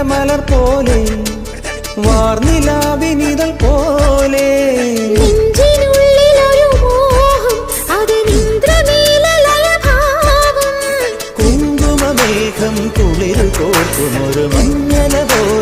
മലർ പോലെ വാർനിലാവിനിതൾ പോലെ നെഞ്ചിനുള്ളിലൊരു മോഹം അതിനിന്ദ്രനീലലയഭാവം കുങ്കുമമേഘം കുളിരു കോർക്കുമൊരു മഞ്ഞല പോലെ